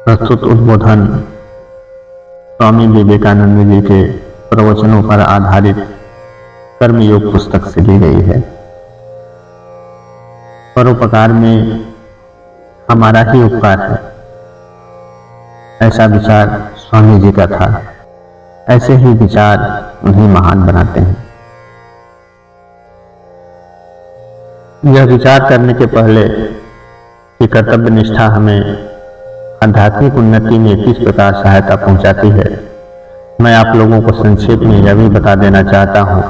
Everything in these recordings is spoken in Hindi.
प्रस्तुत उद्बोधन स्वामी विवेकानंद जी के प्रवचनों पर आधारित कर्मयोग पुस्तक से ली गई है। परोपकार में हमारा ही उपकार है, ऐसा विचार स्वामी जी का था। ऐसे ही विचार उन्हें महान बनाते हैं। यह विचार करने के पहले कि कर्तव्य निष्ठा हमें आध्यात्मिक उन्नति में किस प्रकार सहायता पहुंचाती है, मैं आप लोगों को संक्षेप में यह भी बता देना चाहता हूं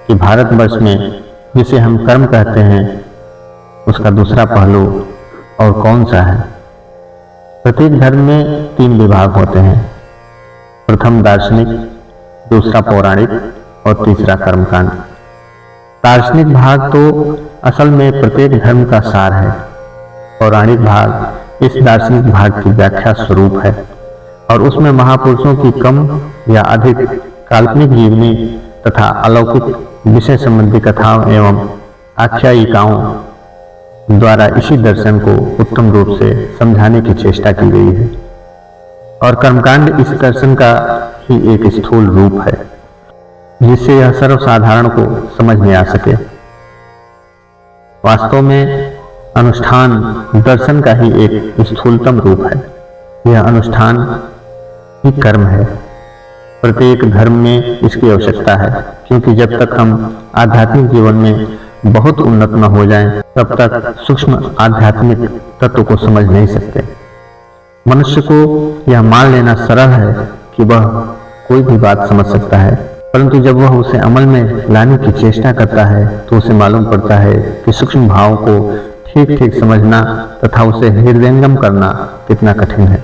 कि भारतवर्ष में जिसे हम कर्म कहते हैं उसका दूसरा पहलू और कौन सा है। प्रत्येक धर्म में 3 विभाग होते हैं, प्रथम दार्शनिक, दूसरा पौराणिक और तीसरा कर्मकांड। दार्शनिक भाग तो असल में प्रत्येक धर्म का सार है। पौराणिक भाग इस दार्शनिक भाग की व्याख्या स्वरूप है और उसमें महापुरुषों की कम या अधिक काल्पनिक जीवनी तथा अलौकिक विषय संबंधी कथाओं एवं आख्यायिकाओं द्वारा इसी दर्शन को उत्तम रूप से समझाने की चेष्टा की गई है। और कर्मकांड इस दर्शन का ही एक स्थूल रूप है जिससे यह सर्वसाधारण को समझ में आ सके। वास्तव में अनुष्ठान दर्शन का ही एक स्थूलतम रूप है। यह अनुष्ठान ही कर्म है। प्रत्येक धर्म में इसकी आवश्यकता है, क्योंकि जब तक हम आध्यात्मिक जीवन में बहुत उन्नत न हो जाएं, तब तक सूक्ष्म आध्यात्मिक तत्व को समझ नहीं सकते। मनुष्य को यह मान लेना सरल है कि वह कोई भी बात समझ सकता है, परंतु जब वह उसे अमल में लाने की चेष्टा करता है तो उसे मालूम पड़ता है कि सूक्ष्म भावों को ठीक ठीक समझना तथा उसे हृदयंगम करना कितना कठिन है।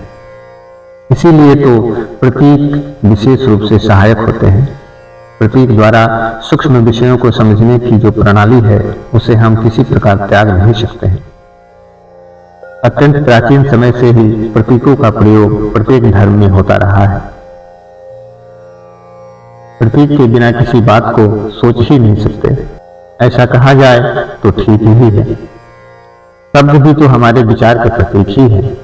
इसीलिए तो प्रतीक विशेष रूप से सहायक होते हैं। प्रतीक द्वारा सूक्ष्म विषयों को समझने की जो प्रणाली है उसे हम किसी प्रकार त्याग नहीं सकते हैं। अत्यंत प्राचीन समय से ही प्रतीकों का प्रयोग प्रत्येक धर्म में होता रहा है। प्रतीक के बिना किसी बात को सोच ही नहीं सकते। ऐसा कहा जाए तो ठीक ही है। शब्द भी तो हमारे विचार का प्रतीक ही है।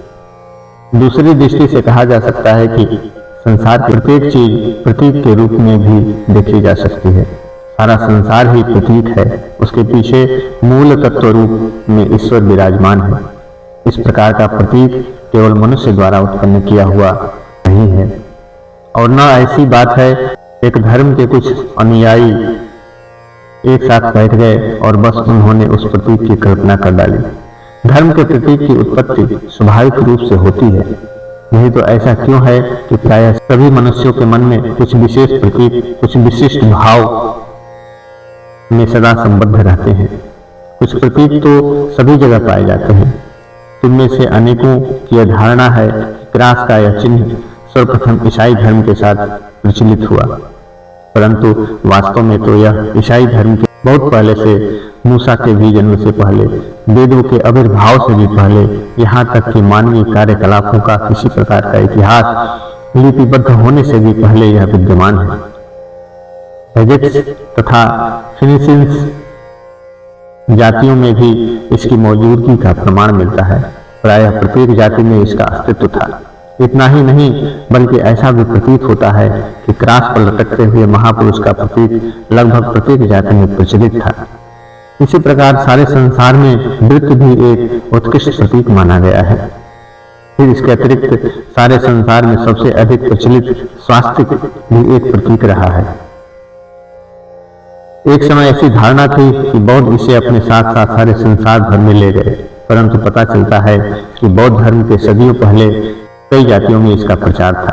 दूसरी दृष्टि से कहा जा सकता है कि संसार की प्रत्येक चीज प्रतीक के रूप में भी देखी जा सकती है। सारा संसार ही प्रतीक है, उसके पीछे मूल तत्व रूप में ईश्वर विराजमान है। इस प्रकार का प्रतीक केवल मनुष्य द्वारा उत्पन्न किया हुआ नहीं है। और न ऐसी बात है एक धर्म के कुछ अनुयायी एक साथ बैठ गए और बस उन्होंने उस प्रतीक की कल्पना कर डाली। धर्म के प्रतीक की उत्पत्ति स्वाभाविक रूप से होती है। नहीं तो ऐसा क्यों है कि प्रायः सभी मनुष्यों के मन में कुछ विशेष प्रतीक, कुछ विशिष्ट भाव में सदा संबद्ध रहते हैं। कुछ प्रतीक तो सभी जगह पाए जाते हैं। तुममें से अनेकों की यह धारणा है कि क्रास का यह चिन्ह सर्वप्रथम ईसाई धर्म के साथ प्रचलित हुआ, परंतु वास्तव में तो यह ईसाई धर्म के बहुत पहले से, मूसा के भी जन्म से पहले, वेदों के आविर्भाव से भी पहले, यहाँ तक कि मानवीय कार्यकलापों का किसी प्रकार का इतिहास लिपिबद्ध होने से भी पहले यह विद्यमान है। एजिप्ट तथा फिनिशियंस जातियों में भी इसकी मौजूदगी का प्रमाण मिलता है। प्रायः प्रत्येक जाति में इसका अस्तित्व था। इतना ही नहीं बल्कि ऐसा भी प्रतीत होता है कि क्रास पर लटकते हुए महापुरुष का प्रतीक लगभग प्रत्येक जाति में प्रचलित था। इसी प्रकार सारे संसार में नृत्य भी एक उत्कृष्ट प्रतीक माना गया है। फिर इसके अतिरिक्त सारे संसार में सबसे अधिक प्रचलित स्वास्तिक भी एक प्रतीक रहा है। एक समय ऐसी धारणा थी कि बौद्ध इसे अपने साथ साथ सारे संसार भर में ले गए, परंतु पता चलता है कि बौद्ध धर्म के सदियों पहले कई जातियों में इसका प्रचार था।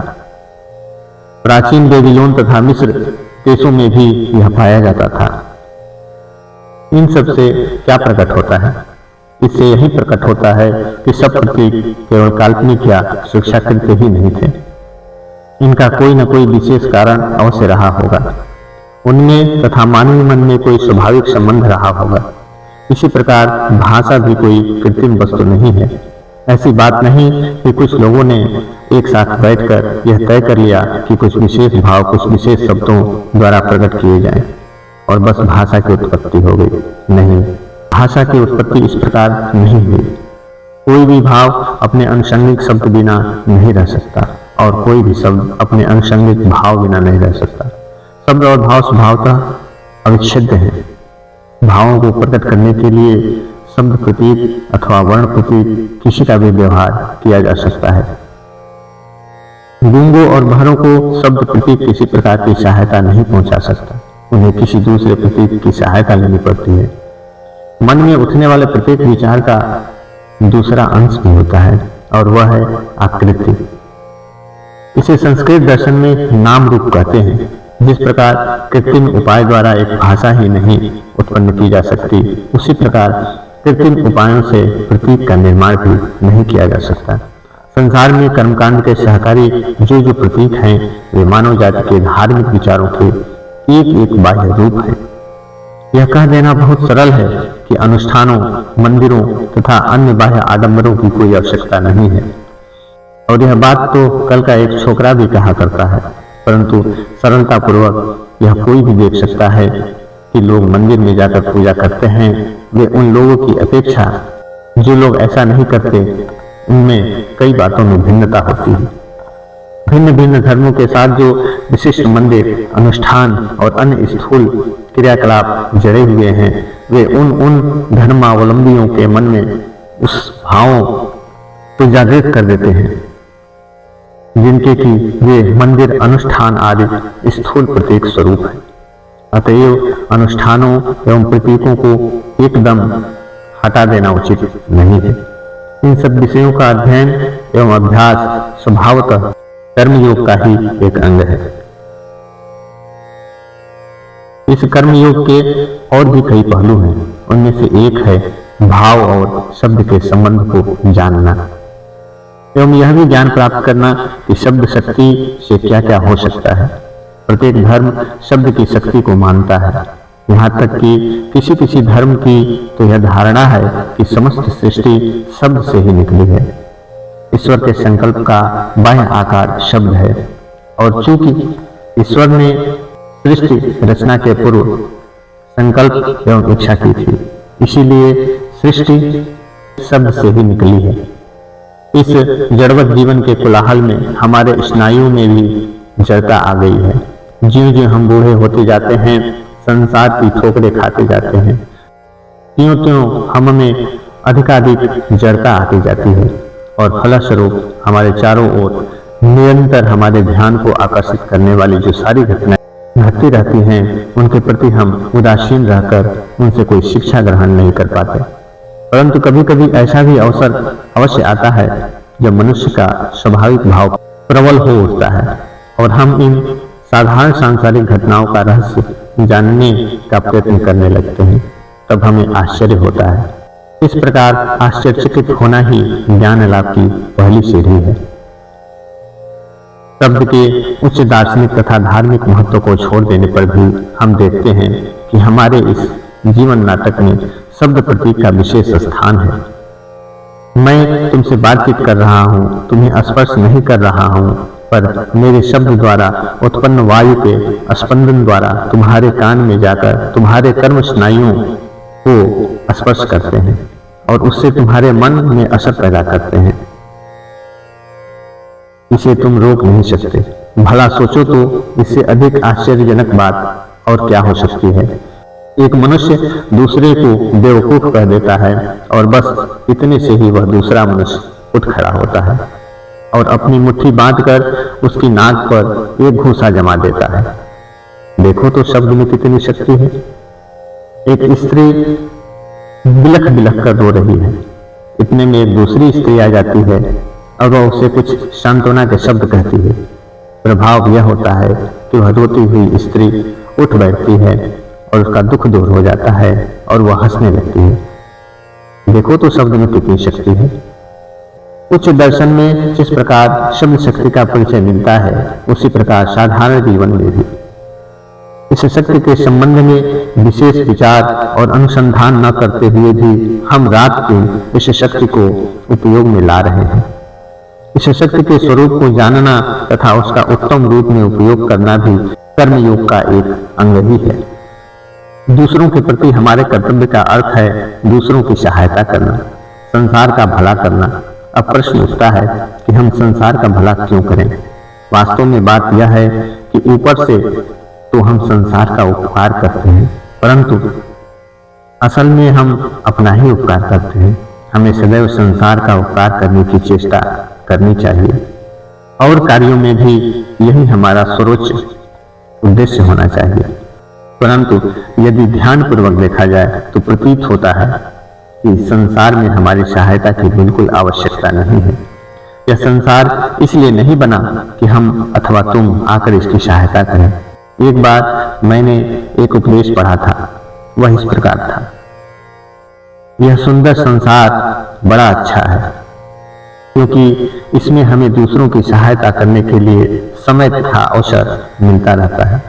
प्राचीन बेबीलोन तथा मिस्र देशों में भी यह पाया जाता था। इन सब से क्या प्रकट होता है? इससे यही प्रकट होता है कि सब प्रतीक केवल काल्पनिक या शिक्षाकृत ही नहीं थे। इनका कोई न कोई विशेष कारण अवश्य रहा होगा। उनमें तथा मानवीय मन में कोई स्वाभाविक संबंध रहा होगा। इसी प्रकार भाषा भी कोई कृत्रिम वस्तु नहीं है। ऐसी बात नहीं कि कुछ लोगों ने एक साथ बैठकर यह तय कर लिया कि कुछ विशेष भाव कुछ विशेष शब्दों द्वारा प्रकट किए जाएं और बस भाषा की उत्पत्ति हो गई। नहीं, भाषा की उत्पत्ति इस प्रकार नहीं हुई। कोई भी भाव अपने अनुषंगिक शब्द बिना नहीं रह सकता और कोई भी शब्द अपने अनुषंगिक भाव बिना नहीं रह सकता। शब्द और भाव स्वभावतः अविच्छेद्य हैं। भावों को प्रकट करने के लिए शब्द प्रतीक अथवा वर्ण प्रतीक किसी का भी व्यवहार किया जा सकता है। गूंगों और बहरों को शब्द प्रतीक किसी प्रकार की सहायता नहीं पहुंचा सकता, उन्हें किसी दूसरे प्रतीक की सहायता लेनी पड़ती है। मन में उठने वाले प्रत्येक विचार का दूसरा अंश भी होता है और वह है आकृति। इसे संस्कृत दर्शन में नाम रूप कहते हैं। जिस प्रकार कृत्रिम उपाय द्वारा एक भाषा ही नहीं उत्पन्न की जा सकती, उसी प्रकार कृत्रिम उपायों से प्रतीक का निर्माण भी नहीं किया जा सकता। संसार में कर्मकांड के सहकारी जो प्रतीक हैं, वे मानव जाति के धार्मिक विचारों के एक एक बाह्य रूप है। यह कह देना बहुत सरल है कि अनुष्ठानों, मंदिरों तथा अन्य बाह्य आडंबरों की कोई आवश्यकता नहीं है, और यह बात तो कल का एक छोकरा भी कहा करता है, परंतु सरलता पूर्वक यह कोई भी देख सकता है कि लोग मंदिर में जाकर पूजा करते हैं, वे उन लोगों की अपेक्षा जो लोग ऐसा नहीं करते उनमें कई बातों में भिन्नता होती है। भिन्न भिन्न धर्मों के साथ जो विशिष्ट मंदिर, अनुष्ठान और अन्य स्थूल क्रियाकलाप जड़े हुए हैं, वे उन धर्मावलंबियों के मन में उस भावों को जागृत कर देते हैं जिनके कि वे मंदिर, अनुष्ठान आदि स्थूल प्रतीक स्वरूप है। अतएव अनुष्ठानों एवं प्रतीकों को एकदम हटा देना उचित नहीं है। इन सब विषयों का अध्ययन एवं अभ्यास स्वभावतः कर्मयोग का ही एक अंग है। इस कर्मयोग के और भी कई पहलू हैं। उनमें से एक है भाव और शब्द के संबंध को जानना एवं यह भी ज्ञान प्राप्त करना कि शब्द शक्ति से क्या क्या हो सकता है। प्रत्येक धर्म शब्द की शक्ति को मानता है, यहाँ तक कि किसी किसी धर्म की तो यह धारणा है कि समस्त सृष्टि शब्द से ही निकली है। ईश्वर के संकल्प का बाह्य आकार शब्द है, और चूंकि ईश्वर ने सृष्टि रचना के पूर्व संकल्प एवं इच्छा की थी, इसीलिए सृष्टि शब्द से ही निकली है। इस जड़वत जीवन के कोलाहल में हमारे स्नायुओं में भी जड़ता आ गई है। ज्यों ज्यों हम बूढ़े होते जाते हैं, संसार की ठोकरें खाते जाते हैं, त्यों त्यों हम में अधिकाधिक जड़ता आती जाती है, और फलस्वरूप हमारे चारों ओर निरंतर हमारे ध्यान को आकर्षित करने वाली जो सारी घटनाएं घटती रहती हैं, उनके प्रति हम उदासीन रहकर उनसे कोई शिक्षा ग्रहण नहीं कर पाते। परंतु कभी कभी ऐसा भी अवसर अवश्य आता है जब मनुष्य का स्वाभाविक भाव प्रबल हो उठता है और हम इन साधारण सांसारिक घटनाओं का रहस्य जानने का प्रयत्न करने लगते हैं। तब हमें आश्चर्य होता है। इस प्रकार आश्चर्यचकित होना ही ज्ञान लाभ की पहली सीढ़ी है। शब्द के उच्च दार्शनिक तथा धार्मिक महत्व को छोड़ देने पर भी हम देखते हैं कि हमारे इस जीवन नाटक में शब्द प्रतीक का विशेष स्थान है। मैं तुमसे बातचीत कर रहा हूँ, तुम्हें स्पर्श नहीं कर रहा हूँ, पर मेरे शब्द द्वारा उत्पन्न वायु के स्पंदन द्वारा तुम्हारे कान में जाकर तुम्हारे कर्म स्नायुओं को स्पर्श करते हैं और उससे तुम्हारे मन में असर पैदा करते हैं। इसे तुम रोक नहीं सकते। भला सोचो तो इससे अधिक आश्चर्यजनक बात और क्या हो सकती है। एक मनुष्य दूसरे को बेवकूफ कह देता है और बस इतने से ही वह दूसरा मनुष्य उठ खड़ा होता है और अपनी मुट्ठी बांधकर उसकी नाक पर एक घूंसा जमा देता है। देखो तो शब्द में कितनी शक्ति है। एक स्त्री बिलख बिलख कर रो रही है, इतने में एक दूसरी स्त्री आ जाती है और वह उसे कुछ सांत्वना के शब्द कहती है। प्रभाव यह होता है कि वह रोती हुई स्त्री उठ बैठती है और उसका दुख दूर हो जाता है और वह हंसने लगती है। देखो तो शब्द में कितनी शक्ति है। उच्च दर्शन में जिस प्रकार शब्द शक्ति का परिचय मिलता है, उसी प्रकार साधारण जीवन में भी इस शक्ति के संबंध में विशेष विचार और अनुसंधान न करते हुए भी हम रात को इस शक्ति को उपयोग में ला रहे हैं। इस शक्ति के स्वरूप को जानना तथा उसका उत्तम रूप में उपयोग करना भी कर्मयोग का एक अंग ही है। दूसरों के प्रति हमारे कर्तव्य का अर्थ है दूसरों की सहायता करना। संसार का भला करना। अब प्रश्न उठता है कि हम संसार का भला क्यों करें। वास्तव में बात यह है कि ऊपर से तो हम संसार का उपकार करते हैं, परंतु असल में हम अपना ही उपकार करते हैं। हमें सदैव संसार का उपकार करने की चेष्टा करनी चाहिए और कार्यों में भी यही हमारा सर्वोच्च उद्देश्य होना चाहिए। परंतु यदि ध्यानपूर्वक देखा जाए तो प्रतीत होता है कि संसार में हमारी सहायता की बिल्कुल आवश्यकता नहीं है। यह संसार इसलिए नहीं बना कि हम अथवा तुम आकर इसकी सहायता करें। एक बार मैंने एक उपदेश पढ़ा था, वह इस प्रकार था, यह सुंदर संसार बड़ा अच्छा है क्योंकि इसमें हमें दूसरों की सहायता करने के लिए समय तथा अवसर मिलता रहता है।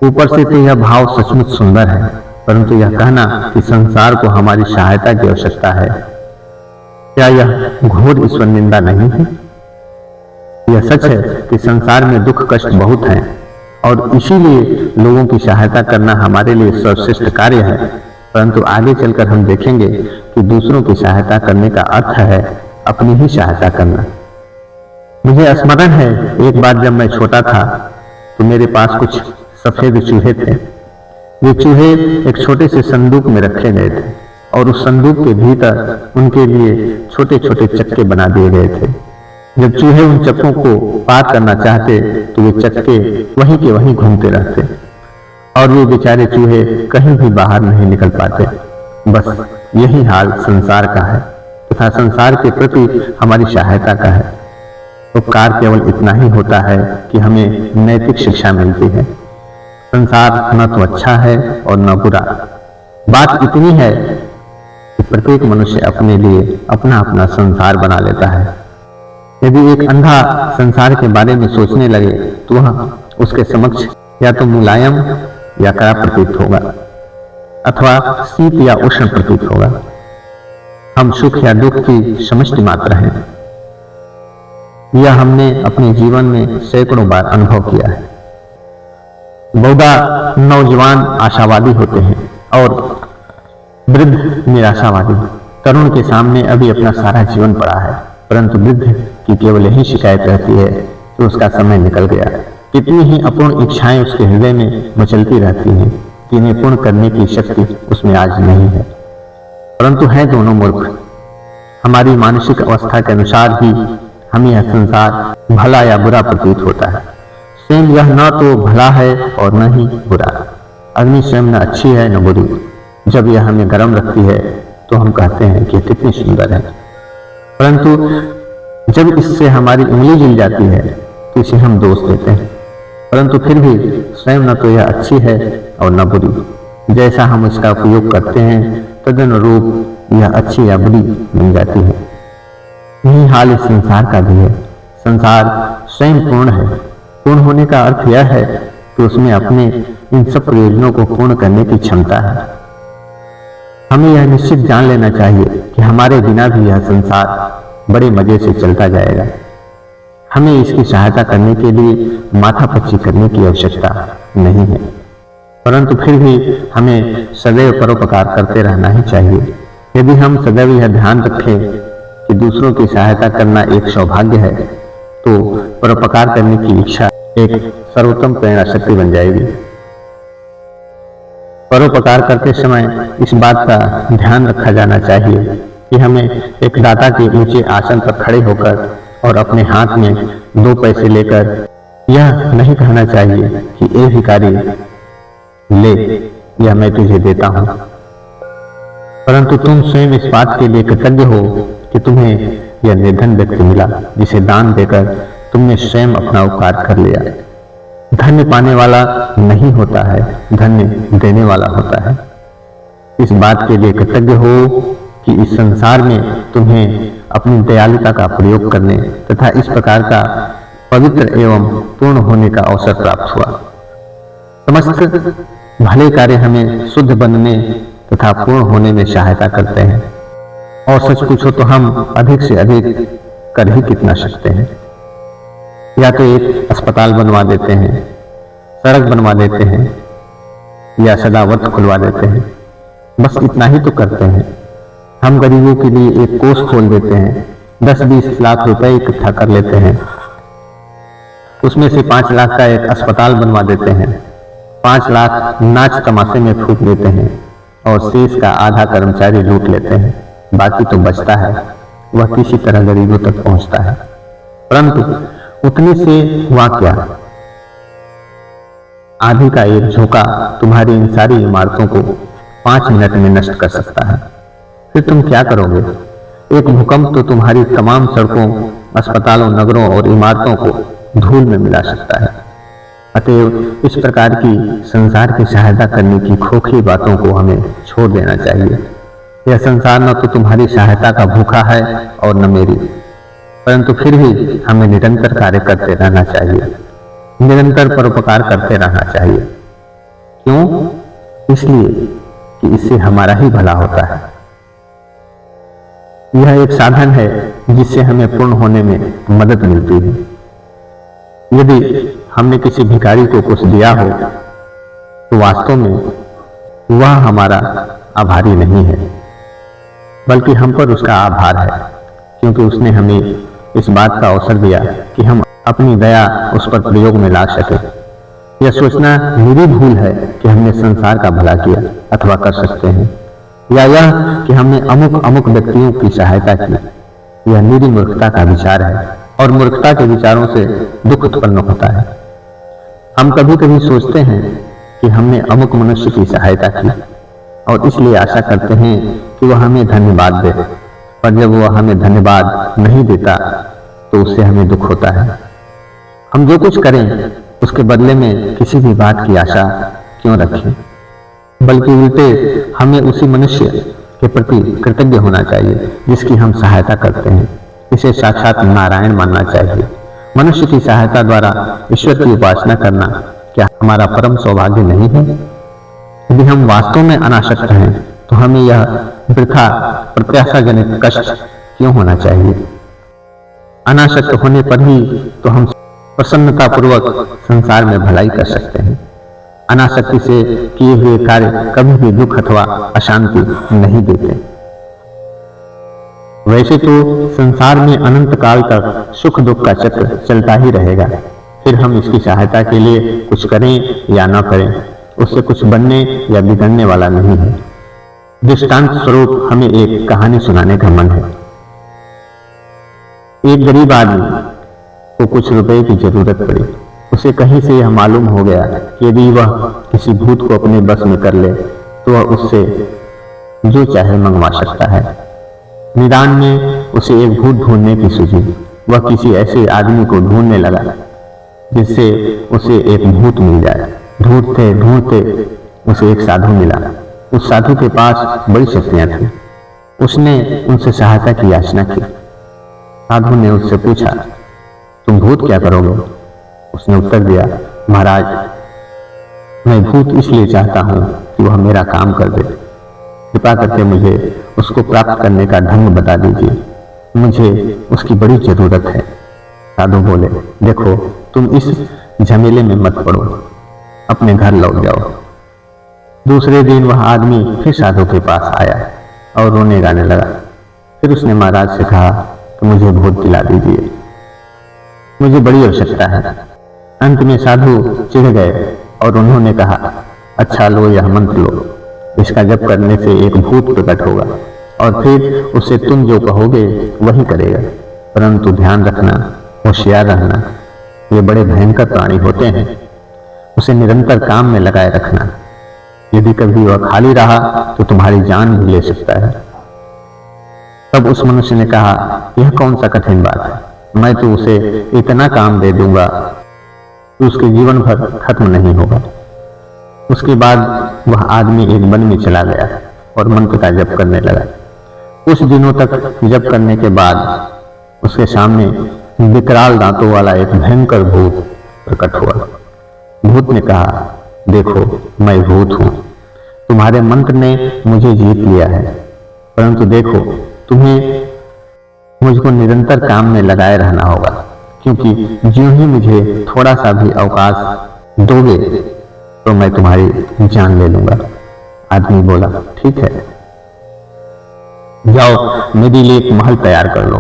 ऊपर से तो यह भाव सचमुच सुंदर है, परंतु यह कहना कि संसार को हमारी सहायता की आवश्यकता है, क्या यह घोर ईश्वर निंदा नहीं है? यह सच है कि संसार में दुख कष्ट बहुत हैं और इसीलिए लोगों की सहायता करना हमारे लिए सर्वश्रेष्ठ कार्य है। परंतु आगे चलकर हम देखेंगे कि दूसरों की सहायता करने का अर्थ है अपनी ही सहायता करना। मुझे स्मरण है, एक बार जब मैं छोटा था तो मेरे पास कुछ सफेद चूहे थे। ये चूहे एक छोटे से संदूक में रखे गए थे और उस संदूक के भीतर उनके लिए छोटे छोटे चक्के बना दिए गए थे। जब चूहे उन चक्कों को पार करना चाहते तो वे चक्के वहीं के वहीं घूमते रहते और वे बेचारे चूहे कहीं भी बाहर नहीं निकल पाते। बस यही हाल संसार का है तथा संसार के प्रति हमारी सहायता का है। उपकार केवल इतना ही होता है कि हमें नैतिक शिक्षा मिलती है। संसार न तो अच्छा है और न बुरा। बात इतनी है कि प्रत्येक मनुष्य अपने लिए अपना अपना संसार बना लेता है। यदि एक अंधा संसार के बारे में सोचने लगे तो वह उसके समक्ष या तो मुलायम या कड़ा प्रतीत होगा अथवा शीत या उष्ण प्रतीत होगा। हम सुख या दुख की समष्टि मात्र हैं। यह हमने अपने जीवन में सैकड़ों बार अनुभव किया है। बहुधा नौजवान आशावादी होते हैं और वृद्ध निराशावादी। तरुण के सामने अभी अपना सारा जीवन पड़ा है, परंतु वृद्ध की केवल यही शिकायत रहती है कि उसका समय निकल गया। कितनी ही अपूर्ण इच्छाएं उसके हृदय में मचलती रहती हैं, जिन्हें पूर्ण करने की शक्ति उसमें आज नहीं है। परंतु है दोनों मूर्ख। हमारी मानसिक अवस्था के अनुसार ही हमें यह संसार भला या बुरा प्रतीत होता है। स्वयं यह न तो भला है और न ही बुरा। अग्नि स्वयं न अच्छी है न बुरी। जब यह हमें गर्म रखती है तो हम कहते हैं कि कितनी सुंदर है, परंतु जब इससे हमारी उंगली जल जाती है तो इसे हम दोष देते हैं। परंतु फिर भी स्वयं न तो यह अच्छी है और न बुरी। जैसा हम इसका उपयोग करते हैं तदनुरूप यह अच्छी या बुरी बन जाती है। यही हाल इस संसार का भी है। संसार स्वयं पूर्ण है। पूर्ण होने का अर्थ यह है कि उसमें अपने इन सब प्रयोजनों को पूर्ण करने की क्षमता है। हमें यह निश्चित जान लेना चाहिए कि हमारे बिना भी यह संसार बड़े मजे से चलता जाएगा। हमें इसकी सहायता करने के लिए माथापच्ची करने की आवश्यकता नहीं है, परंतु फिर भी हमें सदैव परोपकार करते रहना ही चाहिए। यदि हम सदैव यह ध्यान रखें कि दूसरों की सहायता करना एक सौभाग्य है, तो परोपकार करने की इच्छा एक सर्वोत्तम प्रेरणा शक्ति बन जाएगी। परोपकार करते समय इस बात का ध्यान रखा जाना चाहिए कि हमें एक दाता के ऊंचे आसन पर खड़े होकर और अपने हाथ में 2 पैसे लेकर यह नहीं कहना चाहिए कि ए भिखारी ले, यह मैं तुझे देता हूं, परंतु तुम स्वयं इस बात के लिए कृतज्ञ हो कि तुम्हें यह निर्धन व्यक्ति मिला जिसे दान देकर तुमने स्वयं अपना उपकार कर लिया। धन्य पाने वाला नहीं होता है, धन्य देने वाला होता है। इस बात के लिए कृतज्ञ हो कि इस संसार में तुम्हें अपनी दयालुता का प्रयोग करने तथा इस प्रकार का पवित्र एवं पूर्ण होने का अवसर प्राप्त हुआ। समस्त भले कार्य हमें शुद्ध बनने तथा पूर्ण होने में सहायता करते हैं, और सच पूछो तो हम अधिक से अधिक कर ही कितना सकते हैं। या तो एक अस्पताल बनवा देते हैं, सड़क बनवा देते हैं, या सदावर्त खुलवा देते हैं, बस इतना ही तो करते हैं। हम गरीबों के लिए एक कोष खोल देते हैं, 10-20 लाख रुपए इकट्ठा कर लेते हैं, उसमें से 5 लाख का एक अस्पताल बनवा देते हैं, 5 लाख नाच तमाशे में फूंक देते हैं और शेष का आधा कर्मचारी लूट लेते हैं। बाकी तो बचता है, वह किसी तरह गरीबों तक पहुंचता है। परंतु उतने से हुआ क्या? आधी का एक झोंका तुम्हारी इन सारी इमारतों को 5 मिनट में नष्ट कर सकता है। फिर तुम क्या करोगे? एक भूकंप तो तुम्हारी तमाम सड़कों, अस्पतालों, नगरों और इमारतों को धूल में मिला सकता है। अतएव इस प्रकार की संसार की सहायता करने की खोखली बातों को हमें छोड़ देना चाहिए। यह संसार न तो तुम्हारी सहायता का भूखा है और न मेरी, परंतु फिर भी हमें निरंतर कार्य करते रहना चाहिए, निरंतर परोपकार करते रहना चाहिए। क्यों? इसलिए कि इससे हमारा ही भला होता है। यह एक साधन है जिससे हमें पूर्ण होने में मदद मिलती है। यदि हमने किसी भिखारी को कुछ दिया हो तो वास्तव में वह हमारा आभारी नहीं है, बल्कि हम पर उसका आभार है, क्योंकि उसने हमें इस बात का अवसर दिया कि हम अपनी दया उस पर प्रयोग में ला सके। यह सोचना मेरी भूल है कि हमने संसार का भला किया अथवा कर सकते हैं, या यह कि हमने अमुक अमुक व्यक्तियों की सहायता की, यह मेरी मूर्खता का विचार है और मूर्खता के विचारों से दुख उत्पन्न होता है। हम कभी कभी सोचते हैं कि हमने अमुक मनुष्य की सहायता की और इसलिए आशा करते हैं कि वह हमें धन्यवाद दे, पर जब वह हमें धन्यवाद नहीं देता तो उससे हमें दुख होता है। हम जो कुछ करें उसके बदले में किसी भी बात की आशा क्यों रखें, बल्कि उल्टे हमें उसी मनुष्य के प्रति कृतज्ञ होना चाहिए जिसकी हम सहायता करते हैं। इसे साक्षात नारायण मानना चाहिए। मनुष्य की सहायता द्वारा ईश्वर की उपासना करना क्या हमारा परम सौभाग्य नहीं है? यदि हम वास्तव में अनासक्त हैं तो हमें यह वृथा प्रत्याशाजनक कष्ट क्यों होना चाहिए? अनासक्त होने पर ही तो हम प्रसन्नतापूर्वक संसार में भलाई कर सकते हैं। अनासक्ति से किए हुए कार्य कभी भी दुख अथवा अशांति नहीं देते। वैसे तो संसार में अनंत काल तक सुख दुख का चक्र चलता ही रहेगा। फिर हम इसकी सहायता के लिए कुछ करें या न करें, उससे कुछ बनने या बिगड़ने वाला नहीं है। दृष्टांत स्वरूप हमें एक कहानी सुनाने का मन है। एक गरीब आदमी को कुछ रुपए की जरूरत पड़ी। उसे कहीं से यह मालूम हो गया कि यदि वह किसी भूत को अपने बस में कर ले तो वह उससे जो चाहे मंगवा सकता है। निदान में उसे एक भूत ढूंढने की सूझी। वह किसी ऐसे आदमी को ढूंढने लगा जिससे उसे एक भूत मिल जाए। ढूंढते ढूंढते उसे एक साधु मिला। उस साधु के पास बड़ी शक्तियां थी। उसने उनसे सहायता की याचना की। साधु ने उससे पूछा, तुम भूत क्या करोगे? उसने उत्तर दिया, महाराज, मैं भूत इसलिए चाहता हूं कि वह मेरा काम कर दे। कृपा करके मुझे उसको प्राप्त करने का ढंग बता दीजिए, मुझे उसकी बड़ी जरूरत है। साधु बोले, देखो, तुम इस झमेले में मत पड़ो, अपने घर लौट जाओ। दूसरे दिन वह आदमी फिर साधु के पास आया और रोने गाने लगा। फिर उसने महाराज से कहा कि मुझे भूत दिला दीजिए, मुझे बड़ी आवश्यकता है। अंत में साधु चिढ़ गए और उन्होंने कहा, अच्छा लो, यह मंत्र लो, इसका जप करने से एक भूत प्रकट होगा और फिर उससे तुम जो कहोगे वही करेगा। परंतु ध्यान रखना, होशियार रहना, ये बड़े भयंकर प्राणी होते हैं। उसे निरंतर काम में लगाए रखना। यदि कभी वह खाली रहा तो तुम्हारी जान भी ले सकता है। तब उस मनुष्य ने कहा, यह कौन सा कठिन बात है, मैं तो उसे इतना काम दे दूंगा कि उसके जीवन भर खत्म नहीं होगा। उसके बाद वह आदमी एक वन में चला गया और मंत्र का जप करने लगा। कुछ दिनों तक जप करने के बाद उसके सामने विकराल दांतों वाला एक भयंकर भूत प्रकट हुआ। भूत ने कहा, देखो, मैं भूत हूं, तुम्हारे मंत्र ने मुझे जीत लिया है, परंतु देखो, तुम्हें मुझको निरंतर काम में लगाए रहना होगा, क्योंकि ज्यों ही मुझे थोड़ा सा भी अवकाश दोगे तो मैं तुम्हारी जान ले लूंगा। आदमी बोला, ठीक है। जाओ मेरे लिए एक महल तैयार कर लो।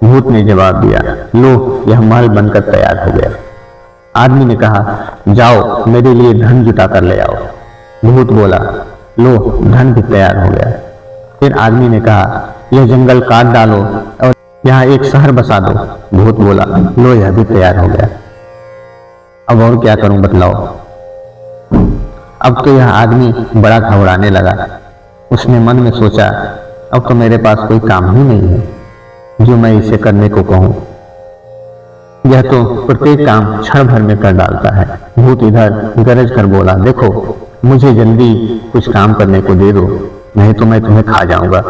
भूत ने जवाब दिया, लो यह महल बनकर तैयार हो गया। आदमी ने कहा, जाओ मेरे लिए धन जुटा कर ले आओ। भूत बोला, लो धन भी तैयार हो गया। फिर आदमी ने कहा, यह जंगल काट डालो और यहाँ एक शहर बसा दो। भूत बोला, लो यह भी तैयार हो गया। अब और क्या करूं बतलाओ। अब तो यह आदमी बड़ा घबराने लगा। उसने मन में सोचा, अब तो मेरे पास कोई काम ही नहीं है जो मैं इसे करने को कहूं। यह तो प्रत्येक काम क्षण भर में कर डालता है। भूत इधर गरज कर बोला, देखो मुझे जल्दी कुछ काम करने को दे दो, नहीं तो मैं तुम्हें खा जाऊंगा।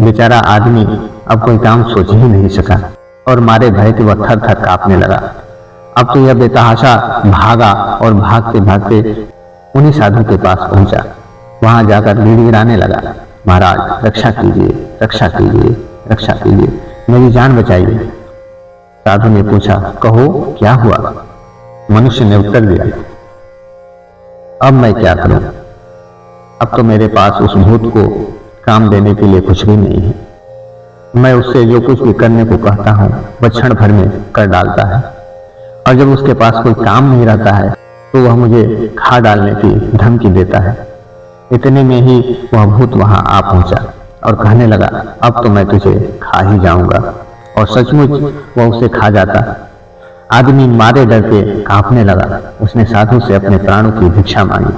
बेचारा आदमी अब कोई काम सोच ही नहीं सका और मारे भय के वह थर थर कांपने लगा। अब तो यह बेतहाशा भागा और भागते भागते उन्हीं साधु के पास पहुंचा। वहां जाकर गिड़गिड़ाने लगा, महाराज रक्षा कीजिए, रक्षा कीजिए, रक्षा कीजिए, मेरी जान बचाइए। साधु ने पूछा, कहो क्या हुआ? मनुष्य ने उत्तर दिया, अब मैं क्या करूं? अब तो मेरे पास उस भूत को काम देने के लिए कुछ भी नहीं है। मैं उससे जो कुछ भी करने को कहता हूं वह क्षण भर में कर डालता है, और जब उसके पास कोई काम नहीं रहता है तो वह मुझे खा डालने की धमकी देता है। इतने में ही वह भूत वहां आ पहुंचा और कहने लगा, अब तो मैं तुझे खा ही जाऊंगा। और सचमुच वह उसे खा जाता। आदमी मारे डर के कांपने लगा। उसने साधु से अपने प्राणों की भिक्षा मांगी।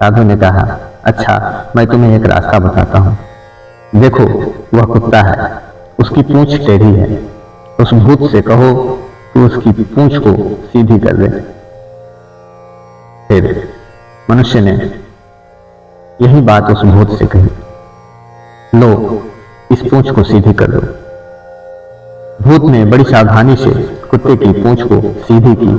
साधु ने कहा, अच्छा मैं तुम्हें एक रास्ता बताता हूँ। देखो वह कुत्ता है, उसकी पूंछ टेढ़ी है। उस भूत से कहो कि उसकी पूंछ को सीधी कर दे। फिर मनुष्य ने यही बात उस भूत से कही, लो इस पूंछ को सीधी कर दो। भूत ने बड़ी सावधानी से कुत्ते की पूंछ को सीधी की,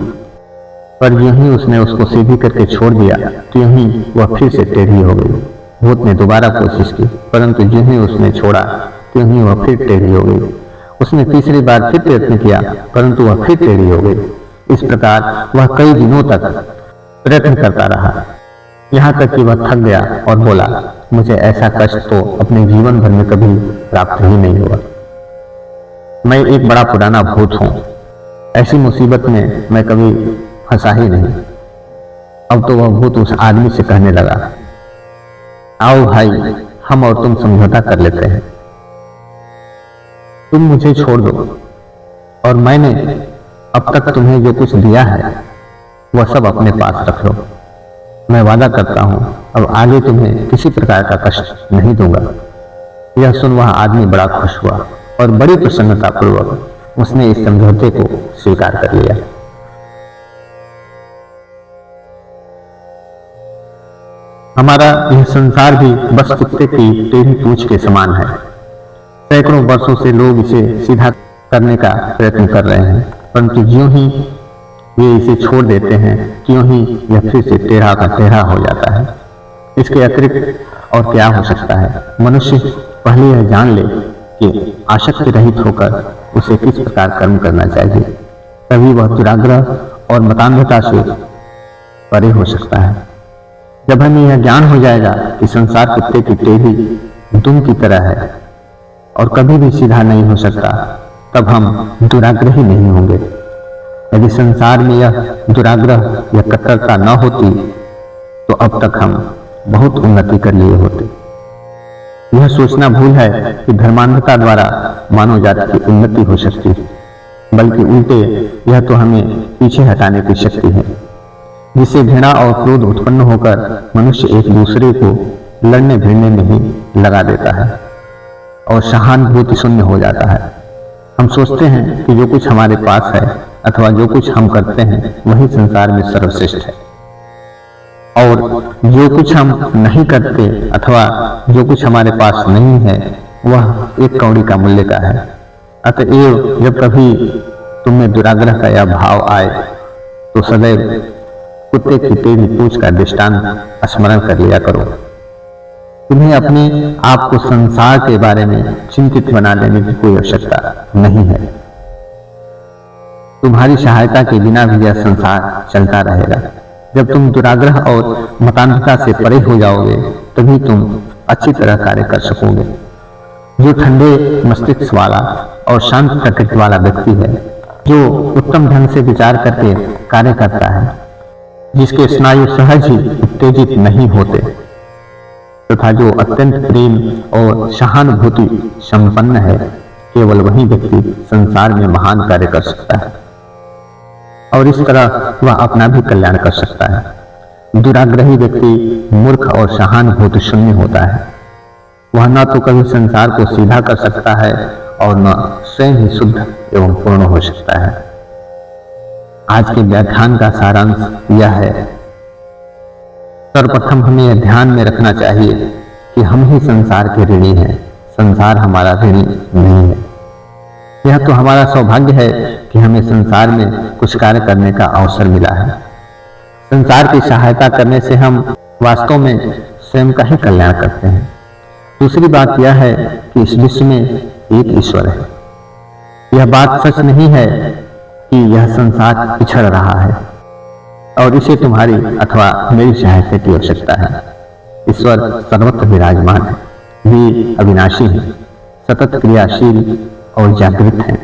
पर यूं ही उसने उसको सीधी करके छोड़ दिया तो यूं ही वह फिर से टेढ़ी हो गई। भूत ने दोबारा कोशिश की, परंतु यूं ही उसने छोड़ा तो यूं ही वह फिर टेढ़ी हो गई। उसने तीसरी बार फिर प्रयत्न किया, परंतु वह फिर टेढ़ी हो गई। इस प्रकार वह कई दिनों तक प्रयत्न करता रहा, यहाँ तक कि वह थक गया और बोला, मुझे ऐसा कष्ट तो अपने जीवन भर में कभी प्राप्त ही नहीं हुआ। मैं एक बड़ा पुराना भूत हूं, ऐसी मुसीबत में मैं कभी फंसा ही नहीं। अब तो वह भूत उस आदमी से कहने लगा, आओ भाई हम और तुम समझौता कर लेते हैं। तुम मुझे छोड़ दो और मैंने अब तक तुम्हें जो कुछ दिया है वह सब अपने पास रख लो। मैं वादा करता हूं अब आगे तुम्हें किसी प्रकार का कष्ट नहीं दूंगा। यह सुन वह आदमी बड़ा खुश हुआ और बड़ी प्रसन्नता पूर्वक उसने इस समझौते को स्वीकार कर लिया। हमारा यह संसार भी बस कुत्ते की टेढ़ी पूंछ के समान है। सैकड़ों वर्षों से लोग इसे सीधा करने का प्रयत्न कर रहे हैं, परंतु ज्यों ही वे इसे छोड़ देते हैं त्यों ही यह फिर से टेढ़ा का टेढ़ा हो जाता है। इसके अतिरिक्त और क्या हो सकता है? मनुष्य पहले यह जान ले कि आसक्ति रहित होकर उसे किस प्रकार कर्म करना चाहिए, तभी वह दुराग्रह और मतान्धता से परे हो सकता है। जब हमें यह ज्ञान हो जाएगा कि संसार कुत्ते की टेढ़ी दुम की तरह है और कभी भी सीधा नहीं हो सकता, तब हम दुराग्रही नहीं होंगे। यदि संसार में यह दुराग्रह या कट्टरता न होती तो अब तक हम बहुत उन्नति कर लिए होते। यह सोचना भूल है कि धर्मांधता द्वारा मानव जाति की उन्नति हो सकती है, बल्कि उल्टे यह तो हमें पीछे हटाने की शक्ति है, जिससे घृणा और क्रोध उत्पन्न होकर मनुष्य एक दूसरे को लड़ने भिड़ने में ही लगा देता है और सहानुभूति शून्य हो जाता है। हम सोचते हैं कि जो कुछ हमारे पास है अथवा जो कुछ हम करते हैं वही संसार में सर्वश्रेष्ठ है, और जो कुछ हम नहीं करते अथवा जो कुछ हमारे पास नहीं है वह एक कौड़ी का मूल्य का है। अतएव जब कभी तुम्हें दुराग्रह का यह भाव आए तो सदैव कुत्ते की टेढ़ी पूंछ का दृष्टांत स्मरण कर लिया करो। तुम्हें अपने आप को संसार के बारे में चिंतित बना लेने की कोई आवश्यकता नहीं है। तुम्हारी सहायता के बिना भी यह संसार चलता रहेगा। जब तुम दुराग्रह और मतान्धता से परे हो जाओगे तभी तुम अच्छी तरह कार्य कर सकोगे। जो ठंडे मस्तिष्क वाला और शांत प्रकृति वाला व्यक्ति है, जो उत्तम ढंग से विचार करके कार्य करता है, जिसके स्नायु सहज ही उत्तेजित नहीं होते तथा जो अत्यंत प्रेम और सहानुभूति संपन्न है, केवल वही व्यक्ति संसार में महान कार्य कर सकता है और इस तरह वह अपना भी कल्याण कर सकता है। दुराग्रही व्यक्ति मूर्ख और सहानुभूति शून्य होता है। वह न तो कभी संसार को सीधा कर सकता है और न स्वयं ही शुद्ध एवं पूर्ण हो सकता है। आज के व्याख्यान का सारांश यह है, सर्वप्रथम हमें यह ध्यान में रखना चाहिए कि हम ही संसार के ऋणी हैं, संसार हमारा ऋणी नहीं है। यह तो हमारा सौभाग्य है कि हमें संसार में कुछ कार्य करने का अवसर मिला है। संसार की सहायता करने से हम वास्तव में स्वयं का ही कल्याण करते हैं। दूसरी बात यह है कि इस विश्व में एक ईश्वर है। यह बात सच नहीं है कि यह संसार पिछड़ रहा है और इसे तुम्हारी अथवा मेरी सहायता की आवश्यकता है। ईश्वर सर्वत्र विराजमान है, वे अविनाशी है, सतत क्रियाशील और जागृत है।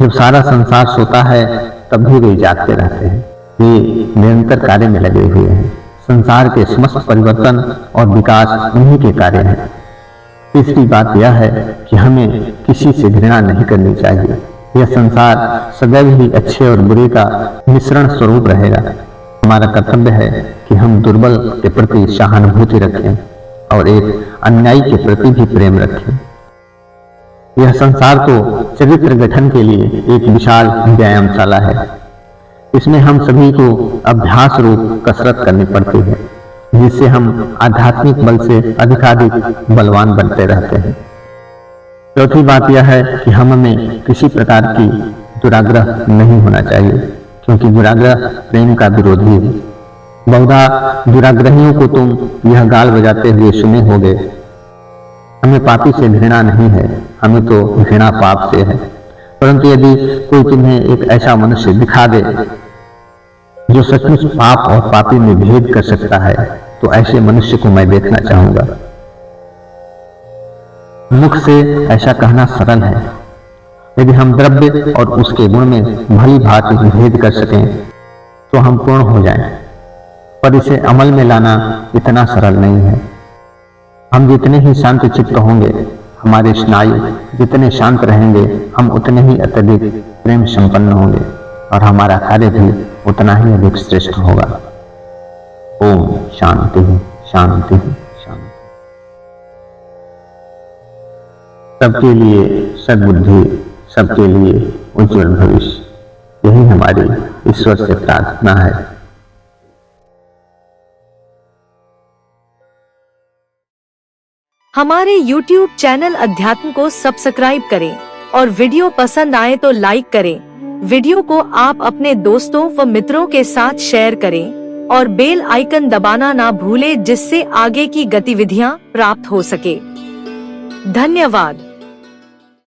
जब सारा संसार सोता है तब भी वे जागते रहते हैं। वे निरंतर कार्य में लगे हुए हैं। संसार के समस्त परिवर्तन और विकास उन्हीं के कार्य हैं। तीसरी बात यह है कि हमें किसी से घृणा नहीं करनी चाहिए। यह संसार सदैव ही अच्छे और बुरे का मिश्रण स्वरूप रहेगा। हमारा कर्तव्य है कि हम दुर्बल के प्रति सहानुभूति रखें और एक अन्यायी के प्रति भी प्रेम रखें। यह संसार तो चरित्र गठन के लिए एक विशाल व्यायामशाला है। इसमें हम सभी को अभ्यास रूप कसरत करनी पड़ती है, जिससे हम आध्यात्मिक बल से अधिकाधिक बलवान बनते रहते हैं। चौथी बात यह है कि हमें किसी प्रकार की दुराग्रह नहीं होना चाहिए, क्योंकि दुराग्रह प्रेम का विरोधी है। बहुधा दुराग्रहियों को तुम यह गाल बजाते हुए सुने होगे, हमें पापी से घृणा नहीं है, हमें तो घृणा पाप से है। परंतु यदि कोई तुम्हें एक ऐसा मनुष्य दिखा दे जो सचमुच पाप और पापी में भेद कर सकता है, तो ऐसे मनुष्य को मैं देखना चाहूंगा। मुख से ऐसा कहना सरल है। यदि हम द्रव्य और उसके गुण में भली भांति भेद कर सकें तो हम पूर्ण हो जाएं, पर इसे अमल में लाना इतना सरल नहीं है। हम जितने ही शांत चित्त होंगे, हमारे स्नायु जितने शांत रहेंगे, हम उतने ही अत्यधिक प्रेम संपन्न होंगे और हमारा कार्य भी उतना ही अधिक श्रेष्ठ होगा। ओम शांति शांति शांति। सबके लिए सद्बुद्धि, सबके लिए उज्जवल भविष्य, यही हमारी ईश्वर से प्रार्थना है। हमारे YouTube चैनल अध्यात्म को सब्सक्राइब करें और वीडियो पसंद आए तो लाइक करें। वीडियो को आप अपने दोस्तों व मित्रों के साथ शेयर करें और बेल आइकन दबाना ना भूलें, जिससे आगे की गतिविधियां प्राप्त हो सके। धन्यवाद।